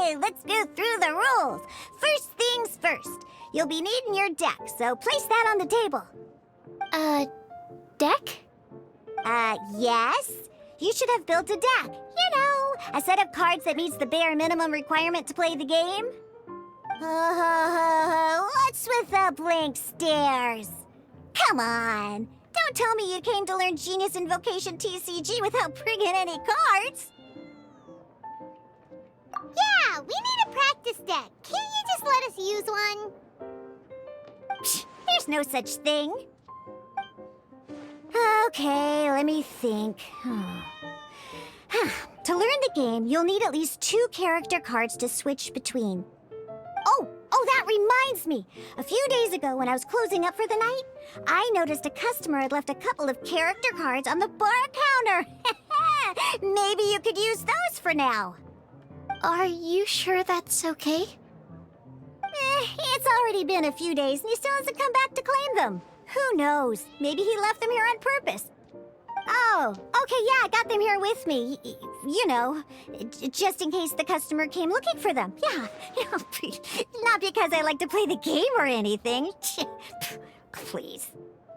Okay, let's go through the rules. First things first. You'll be needing your deck, so place that on the table. Deck? Yes. You should have built a deck. You know, a set of cards that meets the bare minimum requirement to play the game. What's with the blank stares? Come on. Don't tell me you came to learn Genius Invocation TCG without bringing any cards. Yeah, we need a practice deck. Can't you just let us use one? Psh, there's no such thing. Okay, let me think. To learn the game, you'll need at least 2 character cards to switch between. Oh, that reminds me. A few days ago, when I was closing up for the night, I noticed a customer had left a couple of character cards on the bar counter. Maybe you could use those for now. Are you sure that's okay? It's already been a few days and he still hasn't come back to claim them. Who knows? Maybe he left them here on purpose. Oh, okay, yeah, I got them here with me. You know, just in case the customer came looking for them. Yeah, not because I like to play the game or anything. Please.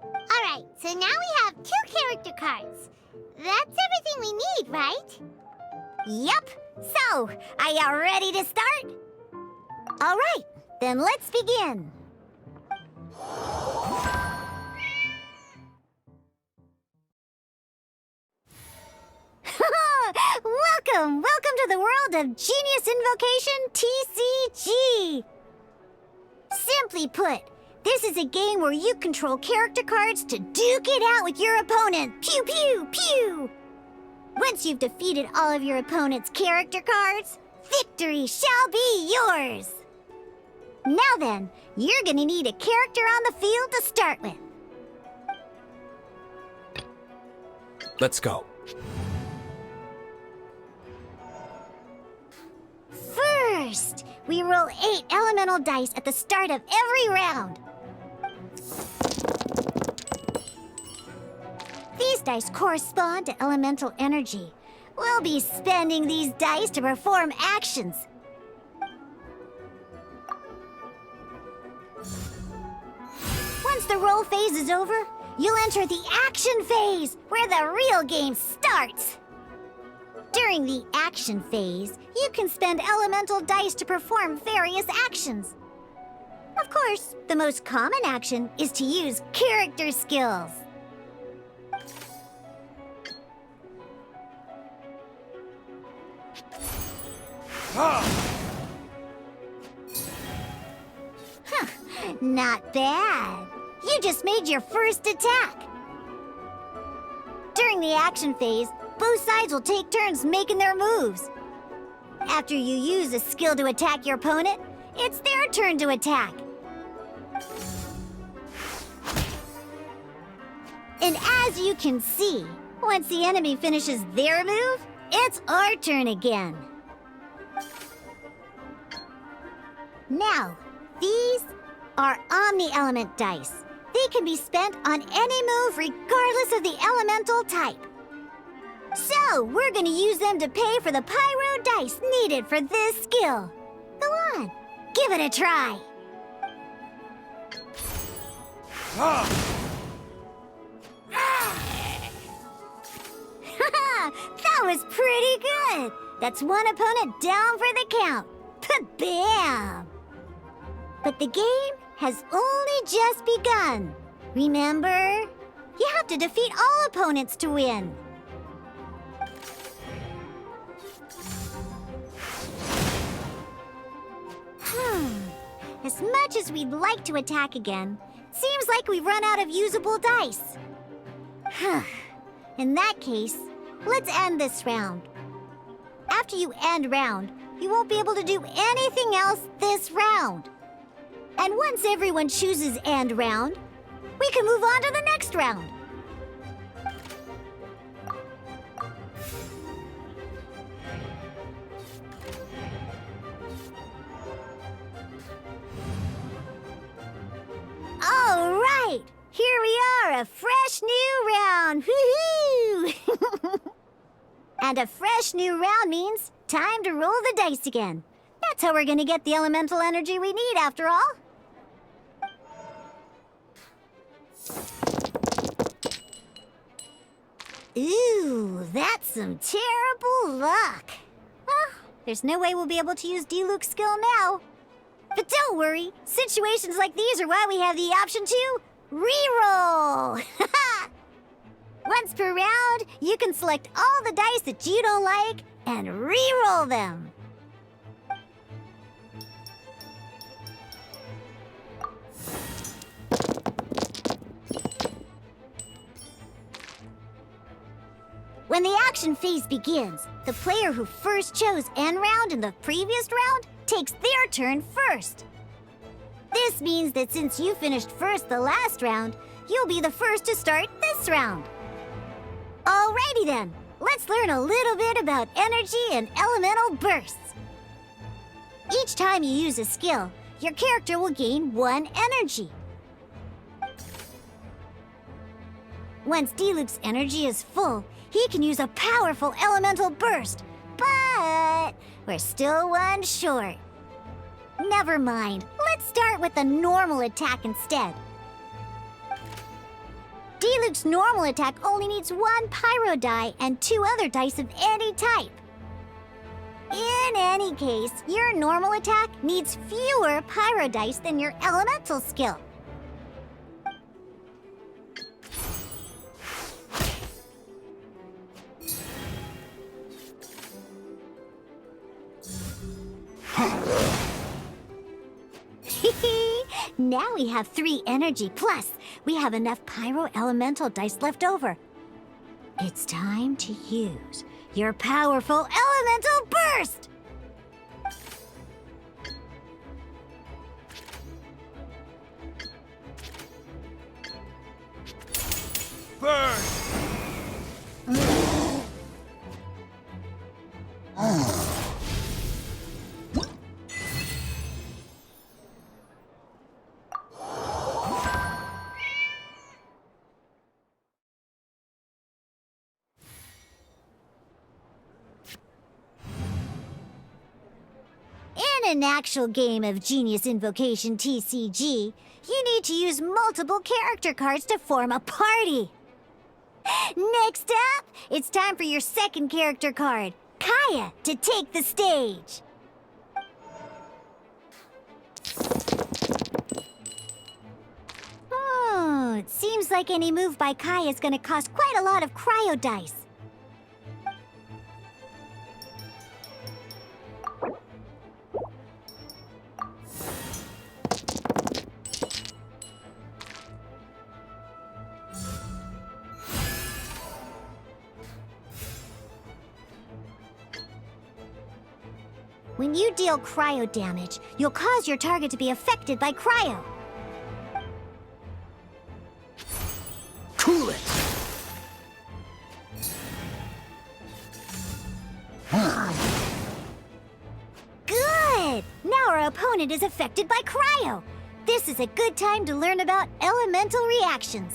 All right, so now we have 2 character cards. That's everything we need, right? Yep. So, are you ready to start? All right, then let's begin. Welcome to the world of Genius Invocation TCG! Simply put, this is a game where you control character cards to duke it out with your opponent. Pew, pew, pew! Once you've defeated all of your opponent's character cards, victory shall be yours! Now then, you're gonna need a character on the field to start with. Let's go. First, we roll 8 elemental dice at the start of every round. These dice correspond to elemental energy. We'll be spending these dice to perform actions. Once the roll phase is over, you'll enter the action phase, where the real game starts. During the action phase, you can spend elemental dice to perform various actions. Of course, the most common action is to use character skills. Not bad. You just made your first attack. During the action phase, both sides will take turns making their moves. After you use a skill to attack your opponent, it's their turn to attack. And as you can see, once the enemy finishes their move, it's our turn again. Now, these are Omni-Element dice. They can be spent on any move regardless of the elemental type. So, we're gonna use them to pay for the pyro dice needed for this skill. Go on, give it a try. That was pretty good. That's one opponent down for the count. Bam! But the game has only just begun. Remember? You have to defeat all opponents to win. As much as we'd like to attack again, seems like we've run out of usable dice. In that case, let's end this round. After you end round, you won't be able to do anything else this round. And once everyone chooses end round, we can move on to the next round. All right, here we are, a fresh new round. Woohoo! And a fresh new round means time to roll the dice again. That's how we're gonna get the elemental energy we need, after all. Ooh, that's some terrible luck. Well, there's no way we'll be able to use Diluc's skill now. But don't worry, situations like these are why we have the option to reroll. Once per round, you can select all the dice that you don't like and reroll them. When the action phase begins, the player who first chose end round in the previous round takes their turn first. This means that since you finished first the last round, you'll be the first to start this round. Alrighty then, let's learn a little bit about energy and elemental bursts. Each time you use a skill, your character will gain 1 energy. Once Diluc's energy is full, he can use a powerful elemental burst, but we're still 1 short. Never mind, let's start with a normal attack instead. Diluc's normal attack only needs 1 pyro die and 2 other dice of any type. In any case, your normal attack needs fewer pyro dice than your elemental skill. Now we have 3 energy, plus we have enough pyro elemental dice left over. It's time to use your powerful elemental burst! Burn! In an actual game of Genius Invocation TCG, you need to use multiple character cards to form a party. Next up, it's time for your second character card, Kaya, to take the stage. It seems like any move by Kaya is going to cost quite a lot of cryo dice. When you deal cryo damage, you'll cause your target to be affected by cryo. Cool it! Good! Now our opponent is affected by cryo. This is a good time to learn about elemental reactions.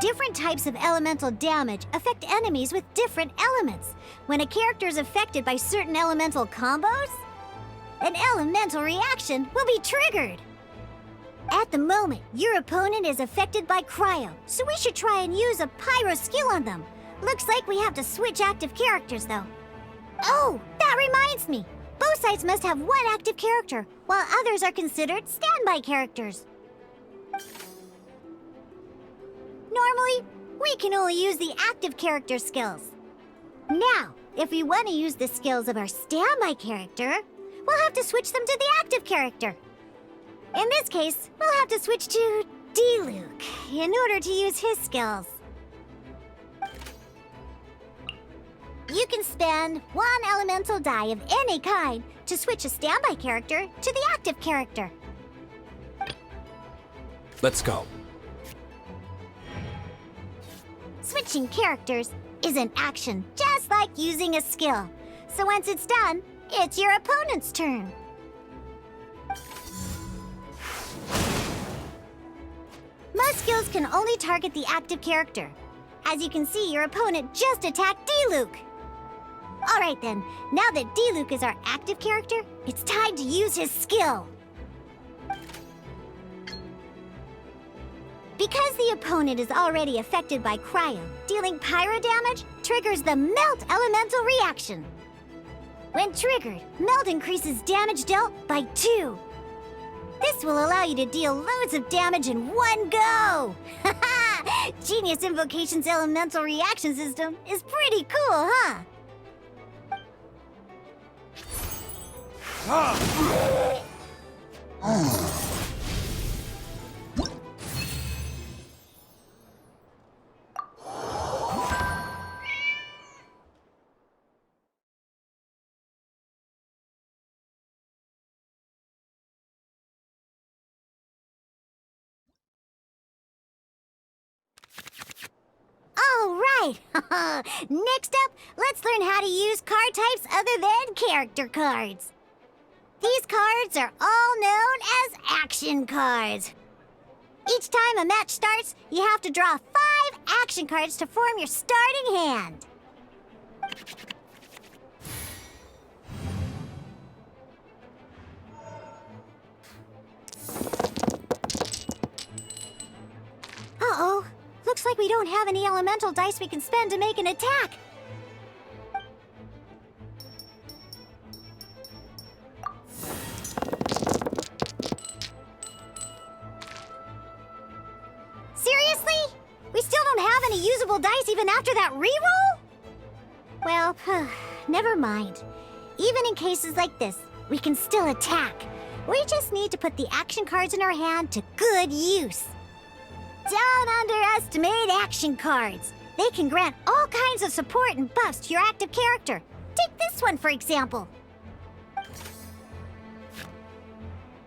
Different types of elemental damage affect enemies with different elements. When a character is affected by certain elemental combos, an elemental reaction will be triggered. At the moment, your opponent is affected by cryo, so we should try and use a pyro skill on them. Looks like we have to switch active characters, though. Oh, that reminds me. Both sides must have 1 active character, while others are considered standby characters. Normally, we can only use the active character skills. Now, if we want to use the skills of our standby character, we'll have to switch them to the active character. In this case, we'll have to switch to Diluc in order to use his skills. You can spend 1 elemental die of any kind to switch a standby character to the active character. Let's go. Switching characters is an action just like using a skill. So once it's done, it's your opponent's turn. Most skills can only target the active character. As you can see, your opponent just attacked Diluc. Alright then, now that D-Luke is our active character, it's time to use his skill. Because the opponent is already affected by cryo, dealing pyro damage triggers the Melt Elemental reaction. When triggered, Melt increases damage dealt by 2. This will allow you to deal loads of damage in one go! Haha! Genius Invocation's elemental reaction system is pretty cool, huh? All right! Next up, let's learn how to use card types other than character cards. These cards are all known as action cards. Each time a match starts, you have to draw 5 action cards to form your starting hand. Uh-oh. Looks like we don't have any elemental dice we can spend to make an attack. Seriously? We still don't have any usable dice even after that reroll? Well, never mind. Even in cases like this, we can still attack. We just need to put the action cards in our hand to good use. Don't underestimate action cards. They can grant all kinds of support and buffs to your active character. Take this one, for example.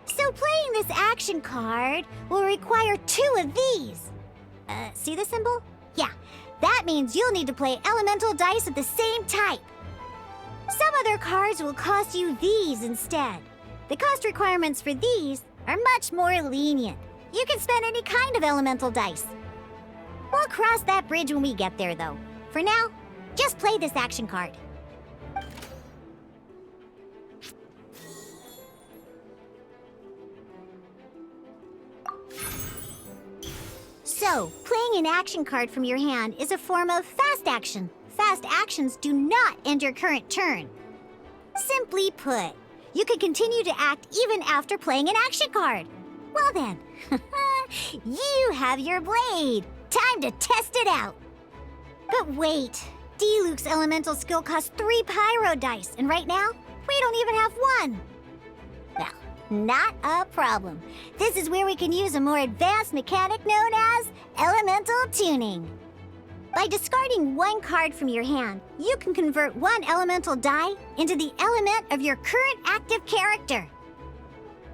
So playing this action card will require 2 of these. See the symbol? Yeah, that means you'll need to play elemental dice of the same type. Some other cards will cost you these instead. The cost requirements for these are much more lenient. You can spend any kind of elemental dice. We'll cross that bridge when we get there, though. For now, just play this action card. So, playing an action card from your hand is a form of fast action. Fast actions do not end your current turn. Simply put, you can continue to act even after playing an action card. Well then, you have your blade. Time to test it out. But wait, D-Luke's elemental skill costs 3 pyro dice, and right now, we don't even have 1. Well, not a problem. This is where we can use a more advanced mechanic known as elemental tuning. By discarding 1 card from your hand, you can convert 1 elemental die into the element of your current active character.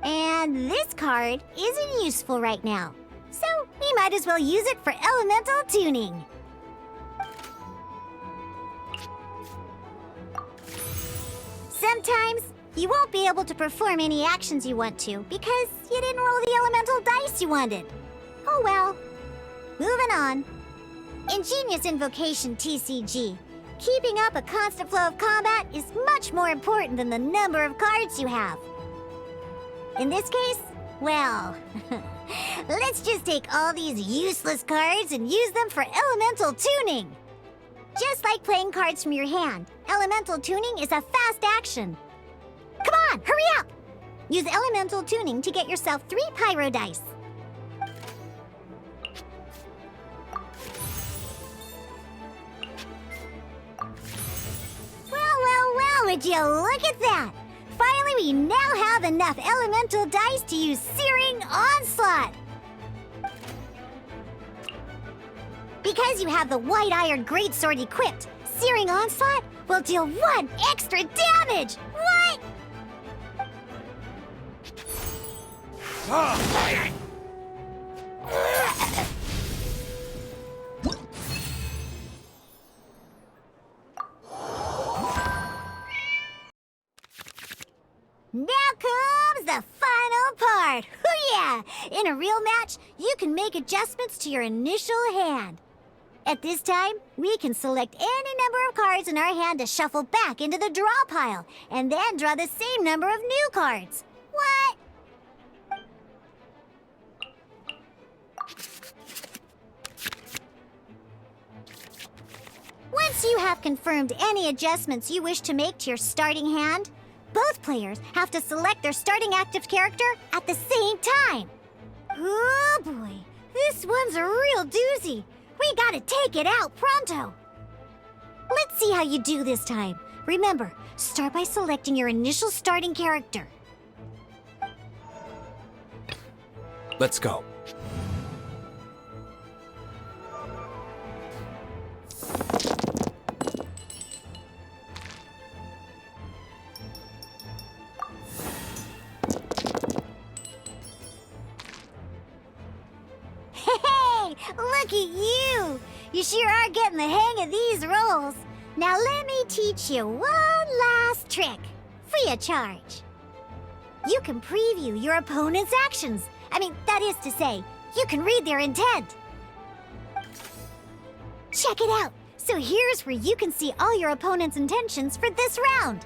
And this card isn't useful right now, so we might as well use it for elemental tuning. Sometimes you won't be able to perform any actions you want to because you didn't roll the elemental dice you wanted. Oh well. Moving on. In Genius Invocation TCG, keeping up a constant flow of combat is much more important than the number of cards you have. In this case, well, let's just take all these useless cards and use them for elemental tuning. Just like playing cards from your hand, elemental tuning is a fast action. Come on, hurry up! Use elemental tuning to get yourself 3 pyro dice. Well, would you look at that? Finally, we now have enough elemental dice to use Searing Onslaught. Because you have the White Iron Greatsword equipped, Searing Onslaught will deal 1 extra damage! What? Now comes the final part! Hoo-yeah! In a real match, you can make adjustments to your initial hand. At this time, we can select any number of cards in our hand to shuffle back into the draw pile, and then draw the same number of new cards. What? Once you have confirmed any adjustments you wish to make to your starting hand, both players have to select their starting active character at the same time. Oh boy, this one's a real doozy. We gotta take it out pronto. Let's see how you do this time. Remember, start by selecting your initial starting character. Let's go. Hey, look at you! You sure are getting the hang of these rolls. Now let me teach you one last trick, free of charge. You can preview your opponent's actions. That is to say, you can read their intent. Check it out. So here's where you can see all your opponent's intentions for this round.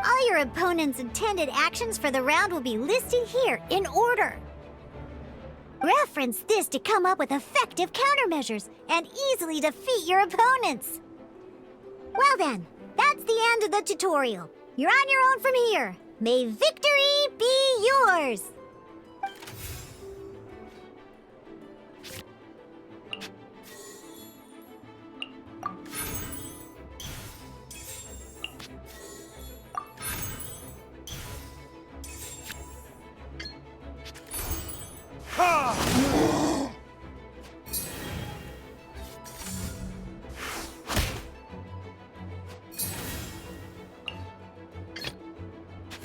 All your opponent's intended actions for the round will be listed here in order. Reference this to come up with effective countermeasures and easily defeat your opponents. Well then, that's the end of the tutorial. You're on your own from here. May victory be yours!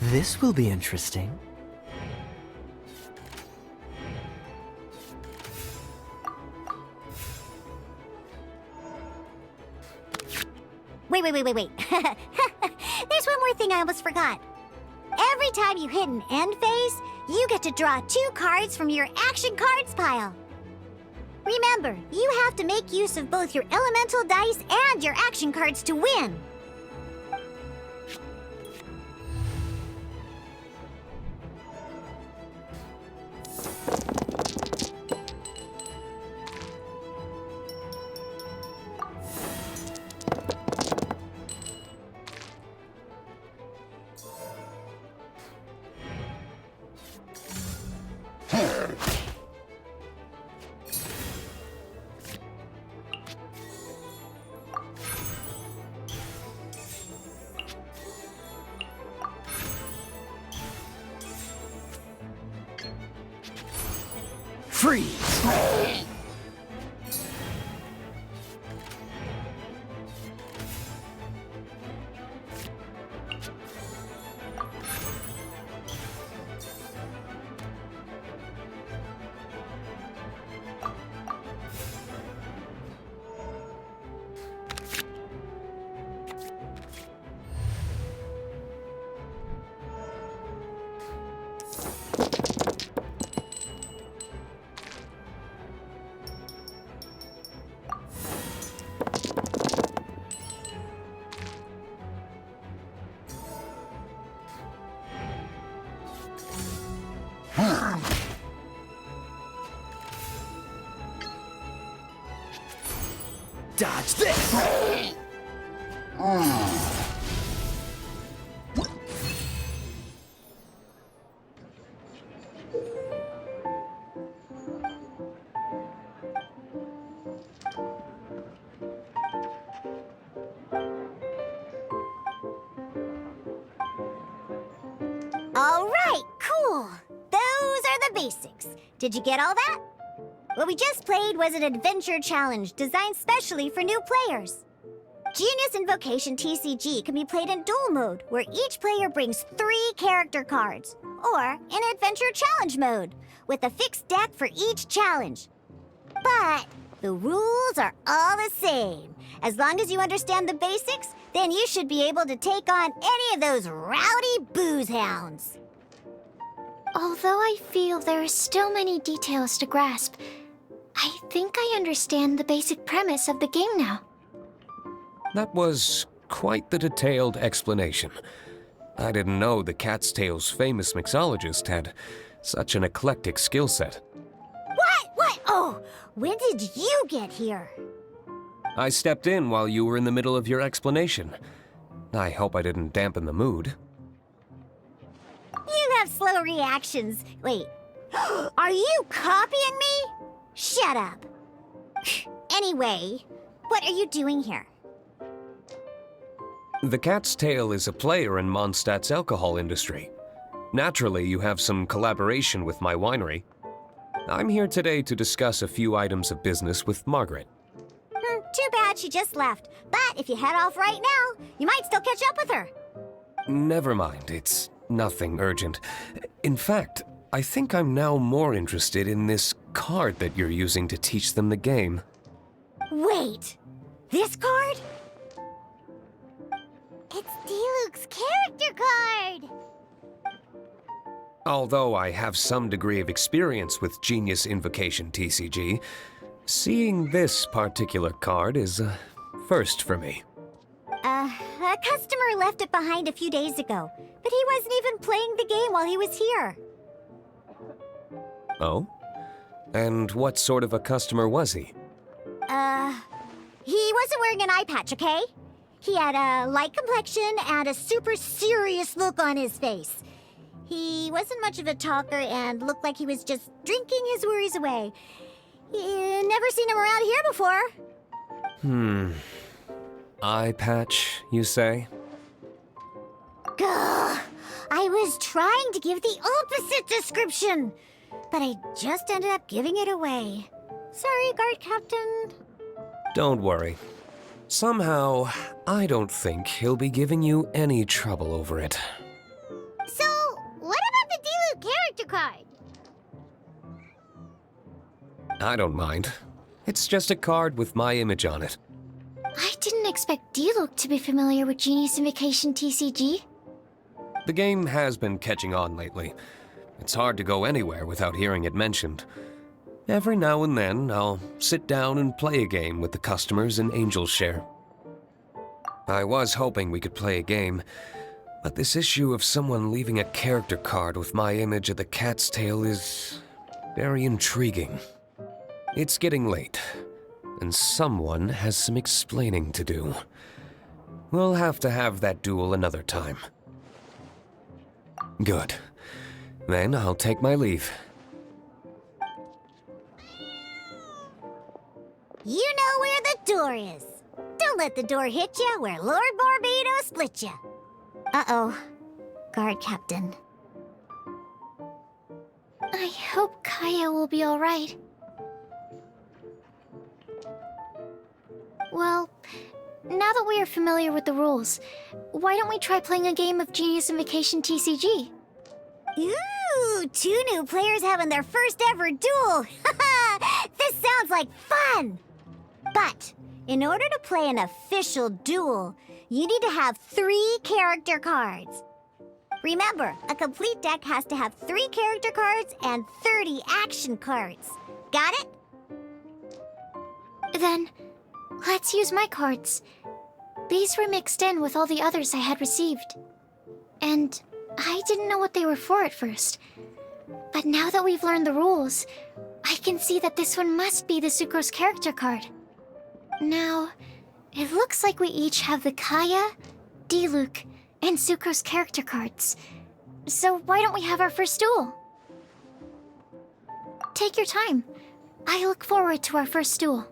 This will be interesting. Wait. There's one more thing I almost forgot. Every time you hit an end phase, you get to draw 2 cards from your action cards pile. Remember, you have to make use of both your elemental dice and your action cards to win. Freeze! Dodge this! All right, cool. Those are the basics. Did you get all that? What we just played was an adventure challenge designed specially for new players. Genius Invocation TCG can be played in duel mode, where each player brings 3 character cards, or in adventure challenge mode, with a fixed deck for each challenge. But the rules are all the same. As long as you understand the basics, then you should be able to take on any of those rowdy booze hounds. Although I feel there are still many details to grasp, I think I understand the basic premise of the game now. That was quite the detailed explanation. I didn't know the Cat's Tail's famous mixologist had such an eclectic skill set. What? Oh, when did you get here? I stepped in while you were in the middle of your explanation. I hope I didn't dampen the mood. You have slow reactions. Wait, are you copying me? Shut up. Anyway, what are you doing here? The Cat's Tail is a player in Mondstadt's alcohol industry. Naturally, you have some collaboration with my winery. I'm here today to discuss a few items of business with Margaret. Too bad she just left. But if you head off right now, you might still catch up with her. Never mind, it's nothing urgent. In fact, I think I'm now more interested in this card that you're using to teach them the game. Wait, this card? It's Diluc's character card! Although I have some degree of experience with Genius Invocation TCG, seeing this particular card is a first for me. A customer left it behind a few days ago, but he wasn't even playing the game while he was here. Oh? And what sort of a customer was he? He wasn't wearing an eye patch, okay? He had a light complexion and a super serious look on his face. He wasn't much of a talker and looked like he was just drinking his worries away. Never seen him around here before. Eye patch, you say? Gah! I was trying to give the opposite description, but I just ended up giving it away. Sorry, guard captain. Don't worry. Somehow, I don't think he'll be giving you any trouble over it. So, what about the Diluc character card? I don't mind. It's just a card with my image on it. I didn't expect Diluc to be familiar with Genius Invocation TCG. The game has been catching on lately. It's hard to go anywhere without hearing it mentioned. Every now and then, I'll sit down and play a game with the customers in Angel's Share. I was hoping we could play a game, but this issue of someone leaving a character card with my image of the Cat's Tail is very intriguing. It's getting late, and someone has some explaining to do. We'll have to have that duel another time. Good. Then I'll take my leave. You know where the door is. Don't let the door hit you where Lord Barbados split you. Uh-oh. Guard captain. I hope Kaya will be alright. Well, now that we are familiar with the rules, why don't we try playing a game of Genius Invocation TCG? Ooh, 2 new players having their first ever duel. This sounds like fun. But in order to play an official duel, you need to have 3 character cards. Remember, a complete deck has to have 3 character cards and 30 action cards. Got it? Then, let's use my cards. These were mixed in with all the others I had received. And I didn't know what they were for at first. But now that we've learned the rules, I can see that this one must be the Sucrose character card. Now, it looks like we each have the Kaya, Diluc, and Sucrose character cards. So why don't we have our first duel? Take your time. I look forward to our first duel.